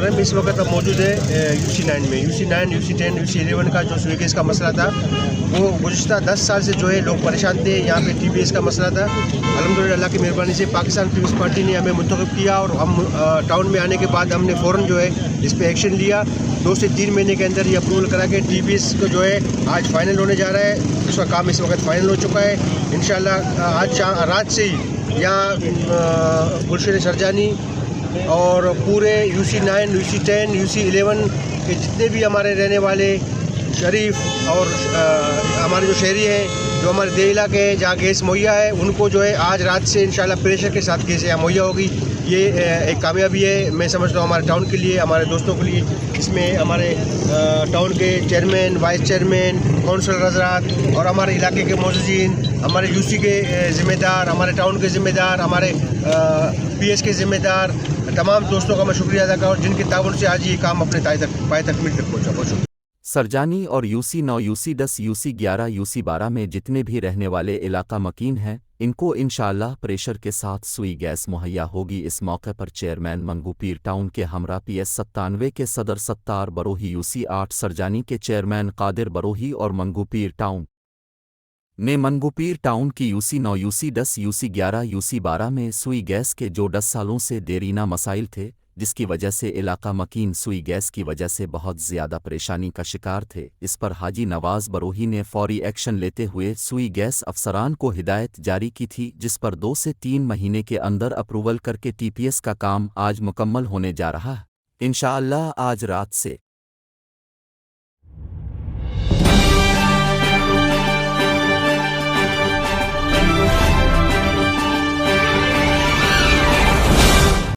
हम इस वक्त अब मौजूद है UC9 में। UC9, UC10, UC11 का जो स्विगेस का मसला था वो गुज़िश्ता 10 साल से जो है लोग परेशान थे। यहाँ पे TPS का मसला था। अल्हम्दुलिल्लाह अल्लाह की मेहरबानी से पाकिस्तान पीपल्स पार्टी ने हमें मुंतखब किया और हम टाउन में आने के बाद हमने फ़ौरन जो है इस पर एक्शन लिया। 2 से 3 महीने के अंदर ये अप्रूवल करा के TPS को जो है आज फाइनल होने जा रहा है। उसका काम इस वक्त फाइनल हो चुका है। इंशाल्लाह आज रात से ही यहाँ गुलशन सरजानी और पूरे UC9, UC10, UC11 के जितने भी हमारे रहने वाले शरीफ और हमारे जो शहरी हैं, जो हमारे देह इलाके हैं जहाँ गैस मुहैया है, उनको जो है आज रात से इंशाल्लाह प्रेशर के साथ गैस यहाँ मुहैया होगी। ये एक कामयाबी है, मैं समझता हूँ हमारे टाउन के लिए, हमारे दोस्तों के लिए। इसमें हमारे टाउन के चेयरमैन, वाइस चेयरमैन, काउंसलर हज़रात और हमारे इलाके के मौजूदीन, हमारे UC के ज़िम्मेदार, हमारे टाउन के ज़िम्मेदार, हमारे PS के ज़िम्मेदार, तमाम दोस्तों का मैं शुक्रिया अदा करूँ जिनके ताउन से आज ये काम अपने पाए तकमील तक पहुँचा। बहुत शुक्रिया। सरजानी और UC9, UC10, UC11, UC12 में जितने भी रहने वाले इलाका मकीन हैं, इनको इंशाअल्लाह प्रेशर के साथ सुई गैस मुहैया होगी। इस मौके पर चेयरमैन मंगूपीर टाउन के हमरा PS 97 के सदर सत्तार बरोही, UC8 सरजानी के चेयरमैन कादिर बरोही और मंगूपीर टाउन ने मंगूपीर टाउन की UC9, UC10, UC11, UC12 में सुई गैस के जो 10 सालों से देरीना मसाइल थे, जिसकी वजह से इलाका मकीन सुई गैस की वजह से बहुत ज़्यादा परेशानी का शिकार थे। इस पर हाजी नवाज़ बरोही ने फौरी एक्शन लेते हुए सुई गैस अफसरान को हिदायत जारी की थी, जिस पर 2 से 3 महीने के अंदर अप्रूवल करके TPS का काम आज मुकम्मल होने जा रहा है। इंशाअल्लाह आज रात से